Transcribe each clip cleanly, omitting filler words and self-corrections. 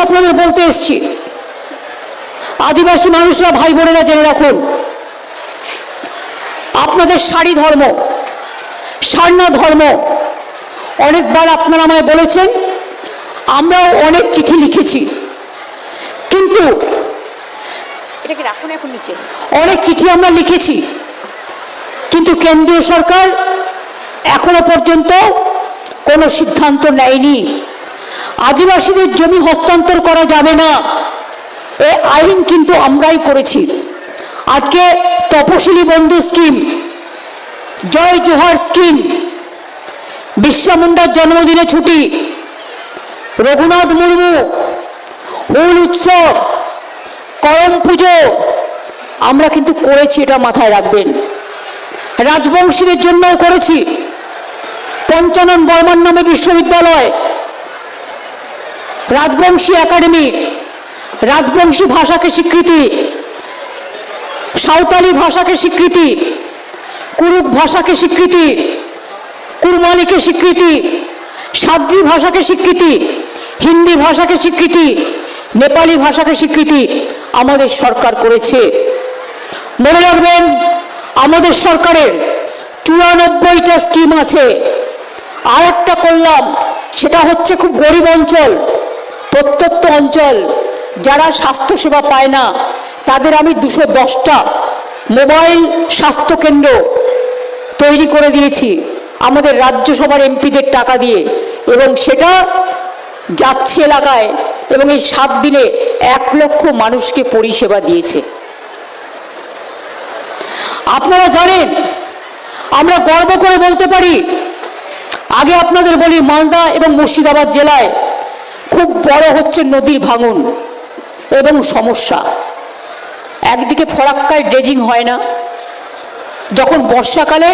আপনাদের বলতে এসেছি, আদিবাসী মানুষরা ভাই বোনেরা জেনে রাখুন, আপনাদের সারি ধর্ম, সারনা ধর্ম, অনেকবার আপনারা আমায় বলেছেন, আমরাও অনেক চিঠি লিখেছি, কিন্তু এটাকে রাখুন এখন নিচে, অনেক চিঠি আমরা লিখেছি, কিন্তু কেন্দ্রীয় সরকার এখনো পর্যন্ত কোনো সিদ্ধান্ত নেয়নি। আদিবাসীদের জমি হস্তান্তর করা যাবে না, এই আইন কিন্তু আমরাই করেছি। আজকে তপশিলি বন্ধু স্কিম, জয় জোহার স্কিম, বিরসা মুন্ডার জন্মদিনে ছুটি, রঘুনাথ মুর্মু, হুল উৎসব, করম পুজো আমরা কিন্তু করেছি, এটা মাথায় রাখবেন। রাজবংশীদের জন্যও করেছি, পঞ্চানন বর্মন নামে বিশ্ববিদ্যালয়, রাজবংশী একাডেমি, রাজবংশী ভাষাকে স্বীকৃতি, সাঁওতালি ভাষাকে স্বীকৃতি, কুরুক ভাষাকে স্বীকৃতি, কুরমালিকে স্বীকৃতি, সাদ্রি ভাষাকে স্বীকৃতি, হিন্দি ভাষাকে স্বীকৃতি, নেপালি ভাষাকে স্বীকৃতি আমাদের সরকার করেছে। মনে রাখবেন, আমাদের সরকারের 94টা স্কিম আছে। আর একটা করলাম, সেটা হচ্ছে খুব গরিব অঞ্চল, প্রত্যন্ত অঞ্চল, যারা স্বাস্থ্যসেবা পায় না, তাদের আমি 210টা মোবাইল স্বাস্থ্যকেন্দ্র তৈরি করে দিয়েছি আমাদের রাজ্যসভার এমপিদের টাকা দিয়ে, এবং সেটা যাচ্ছে এলাকায়, এবং এই 7 দিনে 1 লক্ষ মানুষকে পরিষেবা দিয়েছে। আপনারা জানেন, আমরা গর্ব করে বলতে পারি, আগে আপনাদের বলি, মালদা এবং মুর্শিদাবাদ জেলায় খুব বড় হচ্ছে নদীর ভাঙন এবং সমস্যা। একদিকে ফরাক্কায় ড্রেজিং হয় না, যখন বর্ষাকালে,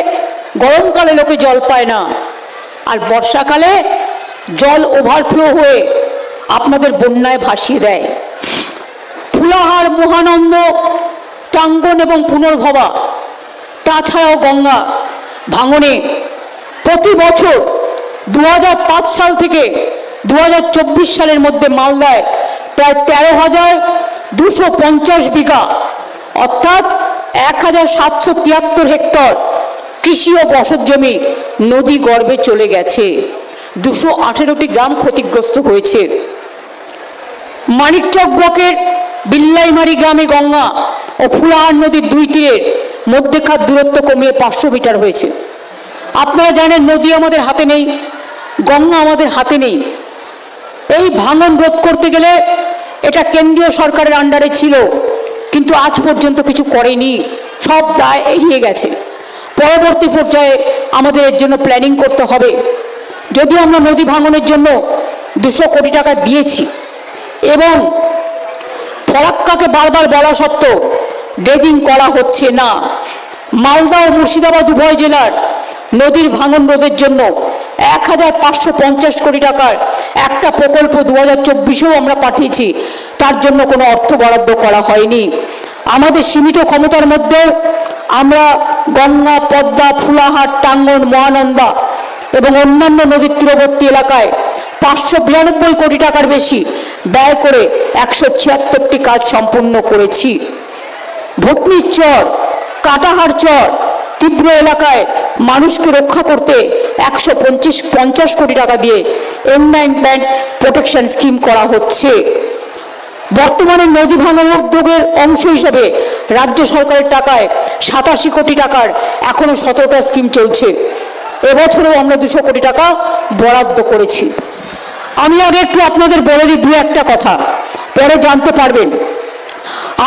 গরমকালে লোকে জল পায় না, আর বর্ষাকালে জল ওভারফ্লো হয়ে আপনাদের বন্যায় ভাসিয়ে দেয়। ফুলাহার, মহানন্দ, টাঙ্গন এবং পুনর্ভবা, তাছাড়াও গঙ্গা ভাঙনে প্রতি বছর 2005 সাল থেকে 2024 সালের মধ্যে মালদায় প্রায় 13,250 বিঘা অর্থাৎ 1,773 হেক্টর কৃষি ও বসত জমি নদী গর্ভে চলে গেছে। 218টি গ্রাম ক্ষতিগ্রস্ত হয়েছে। মানিকচক ব্লকের বিল্লাইমারি গ্রামে গঙ্গা ও ফুলাহার নদীর 2 তীরের মধ্যেকার দূরত্ব কমিয়ে 500 মিটার হয়েছে। আপনারা জানেন, নদী আমাদের হাতে নেই, গঙ্গা আমাদের হাতে নেই। এই ভাঙন রোধ করতে গেলে এটা কেন্দ্রীয় সরকারের আন্ডারে ছিল, কিন্তু আজ পর্যন্ত কিছু করেনি, সব দায় এড়িয়ে গেছে। পরবর্তী পর্যায়ে আমাদের এর জন্য প্ল্যানিং করতে হবে। যদি আমরা নদী ভাঙনের জন্য 200 কোটি টাকা দিয়েছি, এবং ফরাক্কাকে বারবার বলা সত্ত্বেও ড্রেজিং করা হচ্ছে না। মালদা ও মুর্শিদাবাদ উভয় জেলার নদীর ভাঙন রোধের জন্য 1,550 কোটি টাকার একটা প্রকল্প 2024-এও আমরা পাঠিয়েছি, তার জন্য কোনো অর্থ বরাদ্দ করা হয়নি। আমাদের সীমিত ক্ষমতার মধ্যে আমরা গঙ্গা, পদ্মা, ফুলাহাট, টাঙ্গন, মহানন্দা এবং অন্যান্য নদীর তীরবর্তী এলাকায় 592 কোটি টাকার বেশি ব্যয় করে 176টি কাজ সম্পূর্ণ করেছি। ভূতনির চর, কাটাহার চর তীব্র এলাকায় মানুষকে রক্ষা করতে 150 কোটি টাকা দিয়ে এনভায়রনমেন্ট প্রোটেকশন স্কিম করা হচ্ছে। বর্তমানে নদী ভাঙন উদ্যোগের অংশ হিসেবে রাজ্য সরকারের টাকায় 87 কোটি টাকার এখনো 17টা স্কিম চলছে। এবছরেও আমরা 200 কোটি টাকা বরাদ্দ করেছি। আমি আগে একটু আপনাদের বলে দিই 2-1টা কথা, পরে জানতে পারবেন।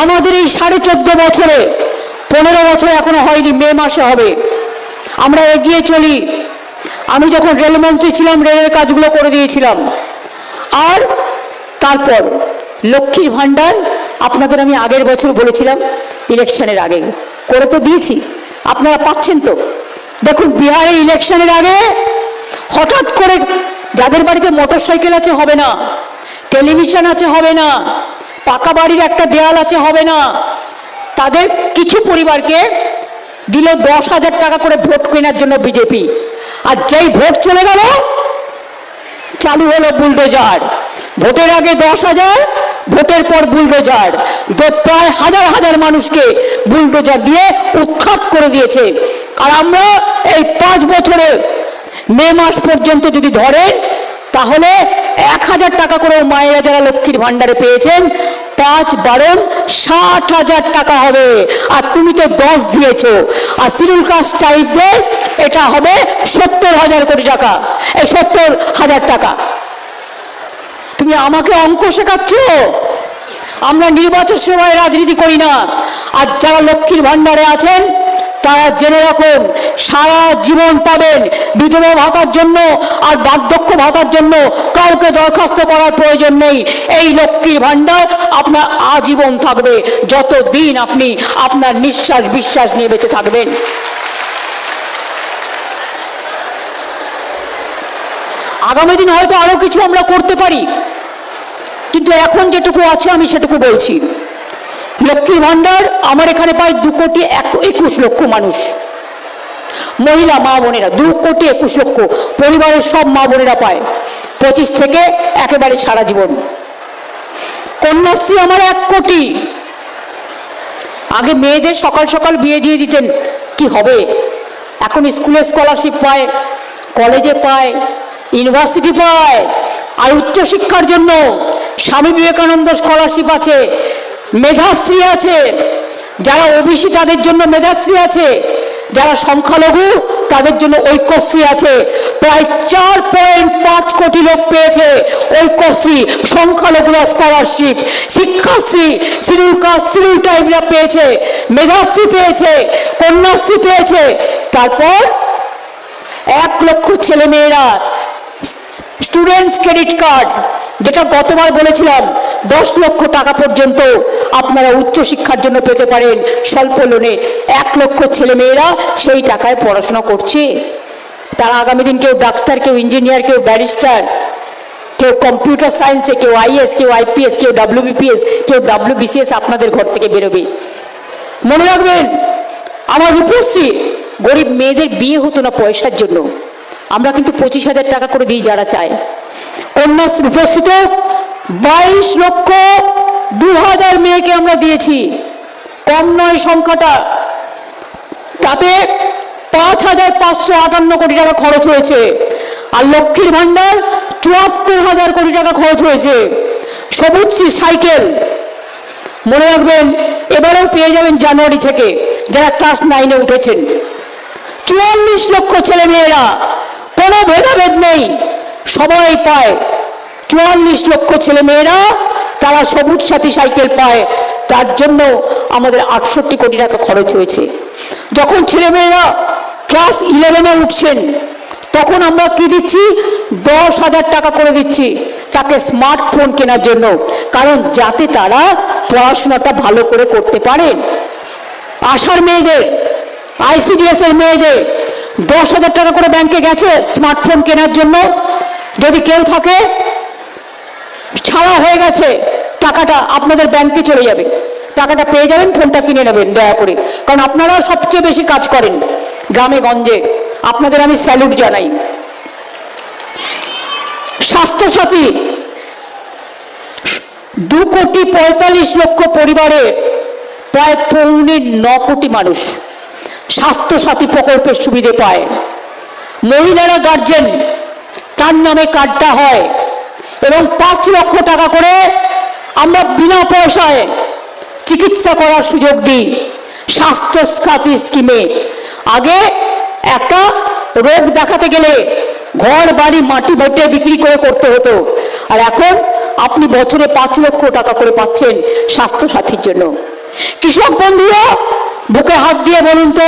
আমাদের এই 14.5 বছরে, 15 বছর এখনো হয়নি, মে মাসে হবে, আমরা এগিয়ে চলি। আমি যখন রেলমন্ত্রী ছিলাম, রেলের কাজগুলো করে দিয়েছিলাম। আর তারপর লক্ষ্মীর ভাণ্ডার আপনাদের আমি আগের বছর বলেছিলাম, ইলেকশনের আগে করে তো দিয়েছি, আপনারা পাচ্ছেন তো। দেখুন, বিহারে ইলেকশনের আগে হঠাৎ করে যাদের বাড়িতে মোটরসাইকেল আছে হবে না, টেলিভিশন আছে হবে না, পাকা বাড়ির একটা দেয়াল আছে হবে না, তাদের কিছু পরিবারকে দিল 10,000 টাকা করে ভোট কেনার জন্য বিজেপি। আর যেই ভোট চলে গেল, চালু হলো বুলডোজার। ভোটের আগে 10,000, ভোটের পর বুলডোজার, প্রায় হাজার হাজার মানুষকে বুলডোজার দিয়ে উৎখাত করে দিয়েছে। আর আমরা এই 5 বছরে মে মাস পর্যন্ত যদি ধরেন তাহলে 1,000 টাকা করে মায়েরা যারা লক্ষ্মীর ভান্ডারে পেয়েছেন 5 বারণ 60,000 টাকা হবে। আর তুমি তো 10 দিয়েছো, আর শিডিউল কাস্ট টাইপদের এটা হবে 70,000 কোটি টাকা, এই 70,000 টাকা। তুমি আমাকে অঙ্ক শেখাচ্ছ? আমরা নির্বাচন সময় রাজনীতি করি না। আর যারা লক্ষ্মীর ভান্ডারে আছেন তারা জেনে রাখুন, সারা জীবন পাবেন। বিধবা ভাতার জন্য আর বার্ধক্য ভাতার জন্য কাউকে দরখাস্ত করার প্রয়োজন নেই। এই লক্ষ্মীর ভান্ডার আপনার আজীবন থাকবে, যতদিন আপনি আপনার নিঃশ্বাস বিশ্বাস নিয়ে বেঁচে থাকবেন। আগামী দিন হয়তো আরো কিছু আমরা করতে পারি, কিন্তু এখন যেটুকু আছে আমি সেটুকু বলছি। লক্ষ্মীর ভান্ডার আমার এখানে প্রায় 2,21,00,000 মানুষ, মহিলা মা বোনেরা 2,21,00,000 পরিবারের সব মা বোনেরা পায় 25 থেকে একেবারে সারা জীবন। কন্যাশ্রী আমার 1 কোটি। আগে মেয়েদের সকাল সকাল বিয়ে দিয়ে দিতেন, কি হবে? এখন স্কুলে স্কলারশিপ পায়, কলেজে পায়, ইউনিভার্সিটি পায়। আর উচ্চশিক্ষার জন্য স্বামী বিবেকানন্দ স্কলারশিপ আছে, মেধাশ্রী আছে। যারা ওবিসি তাদের জন্য মেধাশ্রী আছে, যারা সংখ্যালঘু তাদের জন্য ঐক্যশ্রী আছে। প্রায় 4.5 কোটি লোক পেয়েছে ঐক্যশ্রী, সংখ্যালঘুরা scholarship, Shikshashree, schedule caste schedule ট্রাইবরা পেয়েছে, মেধাশ্রী পেয়েছে, কন্যাশ্রী পেয়েছে। তারপর 1 লক্ষ ছেলে মেয়েরা স্টুডেন্টস ক্রেডিট কার্ড, যেটা গতবার বলেছিলাম 10 লক্ষ টাকা পর্যন্ত আপনারা উচ্চশিক্ষার জন্য পেতে পারেন স্বল্প লোনে। 1 লক্ষ ছেলে মেয়েরা সেই টাকায় পড়াশোনা করছে। তারা আগামী দিন কেউ ডাক্তার, কেউ ইঞ্জিনিয়ার, কেউ ব্যারিস্টার, কেউ কম্পিউটার সায়েন্সে, কেউ আইএস, কেউ আইপিএস, কেউ WBPS, কেউ WBCS আপনাদের ঘর থেকে বেরোবে। মনে রাখবেন, আমার রূপশ্রী গরিব মেয়েদের বিয়ে হতো না পয়সার জন্য, আমরা কিন্তু 25,000 টাকা করে দিই যারা চায়। কন্যাশ্রী রূপশ্রীতে 22,02,000 মেয়েকে আমরা দিয়েছি, কম নয় সংখ্যাটা। তাতে 5,558 কোটি টাকা খরচ হয়েছে। আর লক্ষ্মীর ভান্ডার 74,000 কোটি টাকা খরচ হয়েছে। সবুজশ্রী সাইকেল মনে রাখবেন, এবারেও পেয়ে যাবেন জানুয়ারি থেকে যারা ক্লাস 9-এ উঠেছেন। 44 লক্ষ ছেলে মেয়েরা, কোনো ভেদাভেদ নেই, সবাই পায়। 44 লক্ষ ছেলে মেয়েরা তারা সবুজ সাথী সাইকেল পায়। তার জন্য আমাদের 68 কোটি টাকা খরচ হয়েছে। যখন ছেলেমেয়েরা ক্লাস 11-এ উঠছেন তখন আমরা কি দিচ্ছি? 10,000 টাকা করে দিচ্ছি তাকে স্মার্টফোন কেনার জন্য, কারণ যাতে তারা পড়াশোনাটা ভালো করে করতে পারেন। আশার মেয়েদের, ICDS এর মেয়েদের 10,000 টাকা করে ব্যাংকে গেছে স্মার্টফোন কেনার জন্য। যদি কেউ থাকে, ছাড়া হয়ে গেছে, টাকাটা আপনাদের ব্যাংকে চলে যাবে, টাকাটা পেয়ে যাবেন, ফোনটা কিনে নেবেন দয়া করে, কারণ আপনারা সবচেয়ে বেশি কাজ করেন গ্রামে গঞ্জে, আপনাদের আমি স্যালুট জানাই। স্বাস্থ্যসাথী 2,45,00,000 পরিবারে প্রায় 9.25 কোটি মানুষ স্বাস্থ্যসাথী প্রকল্পের সুবিধে পায়। মহিলারা গার্জেন, তার নামে কার্ডটা হয় এবং 5 লক্ষ টাকা করে আমরা বিনা পয়সায় চিকিৎসা করার সুযোগ দিই স্বাস্থ্যসাথী স্কিমে। আগে একটা রোগ দেখাতে গেলে ঘর বাড়ি মাটি ভেটে বিক্রি করে করতে হতো, আর এখন আপনি বছরে 5 লক্ষ টাকা করে পাচ্ছেন স্বাস্থ্যসাথীর জন্য। কৃষক বন্ধুরা বুকে হাত দিয়ে বলুন তো,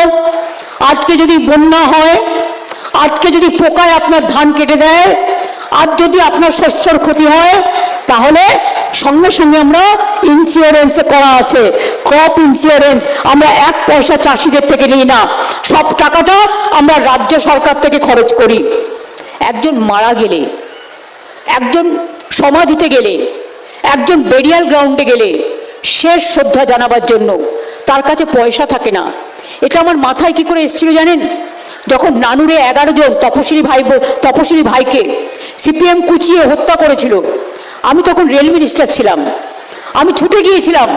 আজকে যদি বন্যা হয়, আজকে যদি পোকায় আপনার ধান কেটে দেয়, আর যদি আপনার শস্যর ক্ষতি হয়, তাহলে সঙ্গে সঙ্গে আমরা ইন্স্যুরেন্স করা আছে, ক্রপ ইন্স্যুরেন্স। আমরা 1 পয়সা চাষিদের থেকে নিই না, সব টাকাটা আমরা রাজ্য সরকার থেকে খরচ করি। একজন মারা গেলে, একজন সমাধিতে গেলে, একজন বেরিয়াল গ্রাউন্ডে গেলে শেষ শ্রদ্ধা জানাবার জন্য তার কাছে পয়সা থাকে না। এটা আমার মাথায় কি করে এসেছিল জানেন? যখন নানুরে 11 জন তপশিলি ভাইকে CPM কুচিয়ে হত্যা করেছিল, আমি তখন রেল মিনিস্টার ছিলাম। আমি ছুটে গিয়েছিলাম,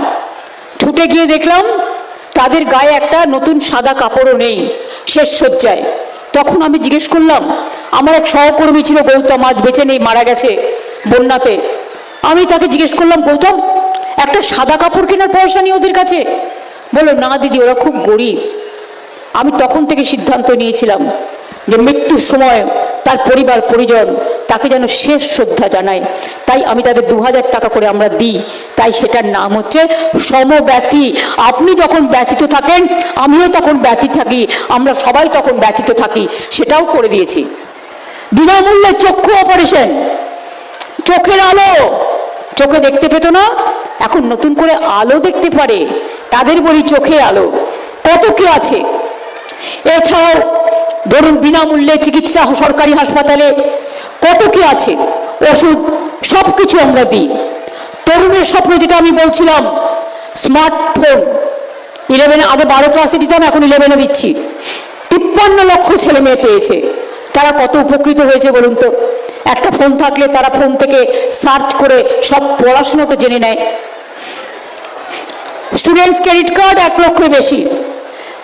ছুটে গিয়ে দেখলাম তাদের গায়ে একটা নতুন সাদা কাপড়ও নেই, শেষ শয্যায়। তখন আমি জিজ্ঞেস করলাম, আমার এক সহকর্মী ছিল গৌতম, আজ বেঁচে নেই, মারা গেছে বন্যাতে। আমি তাকে জিজ্ঞেস করলাম, গৌতম একটা সাদা কাপড় কেনার পয়সা নেই ওদের কাছে? বললো, না দিদি, ওরা খুব গরিব। আমি তখন থেকে সিদ্ধান্ত নিয়েছিলাম যে মৃত্যুর সময় তার পরিবার পরিজন তাকে যেন শেষ শ্রদ্ধা জানায়। তাই আমি তাদের 2000 টাকা করে আমরা দিই। তাই সেটার নাম হচ্ছে সমব্যথী। আপনি যখন ব্যথিত থাকেন, আমিও তখন ব্যথিত থাকি, আমরা সবাই তখন ব্যথিত থাকি, সেটাও করে দিয়েছি। বিনামূল্যে চক্ষু অপারেশন, চোখের আলো, চোখে দেখতে পেত না, এখন নতুন করে আলো দেখতে পারে, তাদের বলি চোখে আলো। কত কি আছে। এছাড়াও ধরুন বিনামূল্যে চিকিৎসা সরকারি হাসপাতালে, কত কি আছে, ওষুধ, সব কিছু আমরা দিই। তরুণের স্বপ্ন যেটা আমি বলছিলাম, স্মার্টফোন 11, আগে 12 ক্লাসে দিতাম, এখন 11-এ দিচ্ছি। 53 লক্ষ ছেলে মেয়ে পেয়েছে। তারা কত উপকৃত হয়েছে বলুন তো। একটা ফোন থাকলে তারা ফোন থেকে সার্চ করে সব পড়াশোনাটা জেনে নেয়। স্টুডেন্টস ক্রেডিট কার্ড 1 লক্ষের বেশি।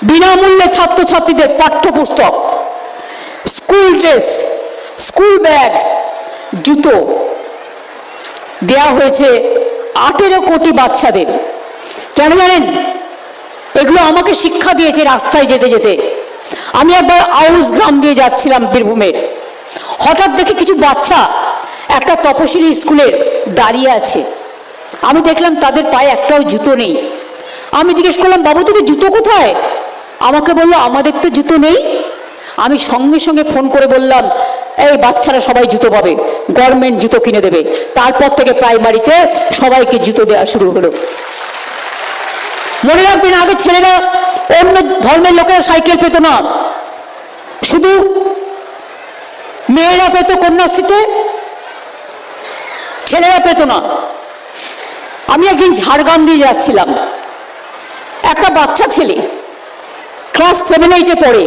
বিনামূল্যে ছাত্রছাত্রীদের পাঠ্যপুস্তক, স্কুল ড্রেস, স্কুল ব্যাগ, জুতো দেয়া হয়েছে 18 কোটি বাচ্চাদের। কেন জানেন? এগুলো আমাকে শিক্ষা দিয়েছে রাস্তায় যেতে যেতে। আমি একবার আউস গ্রাম দিয়ে যাচ্ছিলাম বীরভূমের, হঠাৎ দেখি কিছু বাচ্চা একটা তপশিলি স্কুলের দাঁড়িয়ে আছে। আমি দেখলাম তাদের পায়ে একটাও জুতো নেই। আমি জিজ্ঞেস করলাম, বাবু তোদের জুতো কোথায়? আমাকে বললো, আমাদের তো জুতো নেই। আমি সঙ্গে সঙ্গে ফোন করে বললাম, এই বাচ্চারা সবাই জুতো পাবে, গভর্নমেন্ট জুতো কিনে দেবে। তারপর থেকে প্রাইমারিতে সবাইকে জুতো দেওয়া শুরু হলো। মনে রাখবেন, আগে ছেলেরা, অন্য ধর্মের লোকেরা সাইকেল পেত না, শুধু মেয়েরা পেত কন্যাশ্রীতে, ছেলেরা পেত না। আমি একদিন ঝাড়গ্রাম দিয়ে যাচ্ছিলাম, একটা বাচ্চা ছেলে ক্লাস 7-8-এ পড়ে,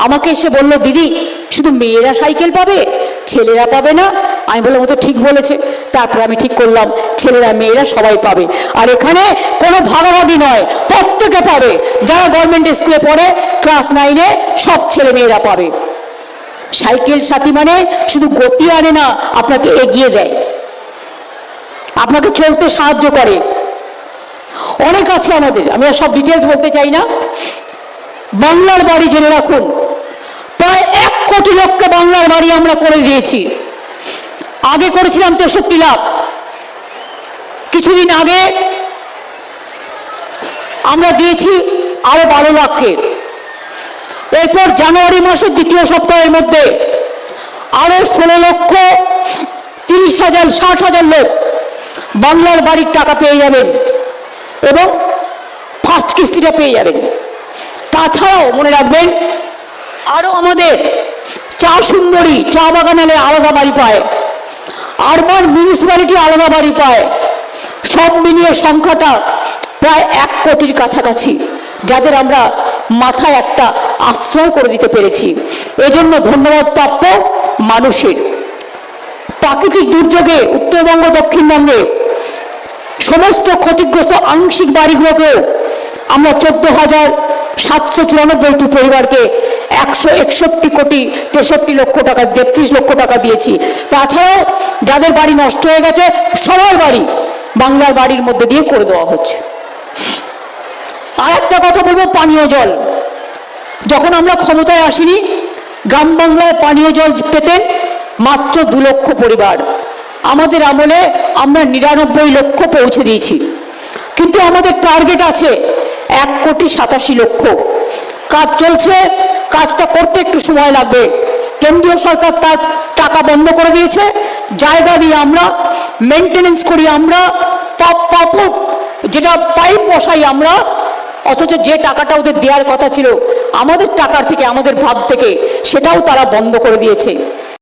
আমাকে এসে বলল, দিদি শুধু মেয়েরা সাইকেল পাবে, ছেলেরা পাবে না? আমি বললাম, ও তো ঠিক বলেছে। তারপর আমি ঠিক করলাম, ছেলেরা মেয়েরা সবাই পাবে। আর এখানে কোনো ভাগাভাগি নয়, প্রত্যেকে পাবে। যারা গভর্নমেন্ট স্কুলে পড়ে ক্লাস 9-এ, সব ছেলে মেয়েরা পাবে। সাইকেল সাথী মানে শুধু গতি আনে না, আপনাকে এগিয়ে দেয়, আপনাকে চলতে সাহায্য করে। অনেক আছে আমাদের, আমি আর সব ডিটেলস বলতে চাই না। বাংলার বাড়ি জেনে রাখুন, প্রায় 1 কোটি লোককে বাংলার বাড়ি আমরা করে দিয়েছি। আগে করেছিলাম 63 লাখ, কিছুদিন আগে আমরা দিয়েছি আরো 12 লাখকে। এরপর জানুয়ারি মাসের 2য় সপ্তাহের মধ্যে আরো 16,30,000, 60,000 লোক বাংলার বাড়ির টাকা পেয়ে যাবেন এবং ফার্স্ট কিস্তিটা পেয়ে যাবেন। তাছাড়াও মনে রাখবেন, আরো আমাদের চা সুন্দরী, চা বাগানালে আলাদা বাড়ি পায়, আরবান মিউনিসিপ্যালিটি আলাদা বাড়ি পায়। সব মিলিয়ে সংখ্যাটা প্রায় 1 কোটির কাছাকাছি, যাদের আমরা মাথায় একটা আশ্রয় করে দিতে পেরেছি। এজন্য ধন্যবাদ প্রাপ্য মানুষের। প্রাকৃতিক দুর্যোগে উত্তরবঙ্গ, দক্ষিণবঙ্গে সমস্ত ক্ষতিগ্রস্ত আংশিক বাড়িগুলোকেও আমরা 14,794টি পরিবারকে 161,63,00,000 টাকা দিয়েছি। তাছাড়াও যাদের বাড়ি নষ্ট হয়ে গেছে, সবার বাড়ি বাংলার বাড়ির মধ্যে দিয়ে করে দেওয়া হচ্ছে। আর একটা কথা বলবো, পানীয় জল। যখন আমরা ক্ষমতায় আসিনি, গ্রাম বাংলায় পানীয় জল পেতেন মাত্র 2 লক্ষ পরিবার। আমাদের আমলে আমরা 99 লক্ষ পৌঁছে দিয়েছি, কিন্তু আমাদের টার্গেট আছে 1,87,00,000। কাজ চলছে, কাজটা করতে একটু সময় লাগবে। কেন্দ্রীয় সরকার তার টাকা বন্ধ করে দিয়েছে, জায়গা দিয়ে আমরা মেনটেনেন্স করি, আমরা যেটা পাইপ বসাই আমরা, অথচ যে টাকাটা ওদের দেওয়ার কথা ছিল আমাদের টাকার থেকে, আমাদের ভাগ থেকে, সেটাও তারা বন্ধ করে দিয়েছে।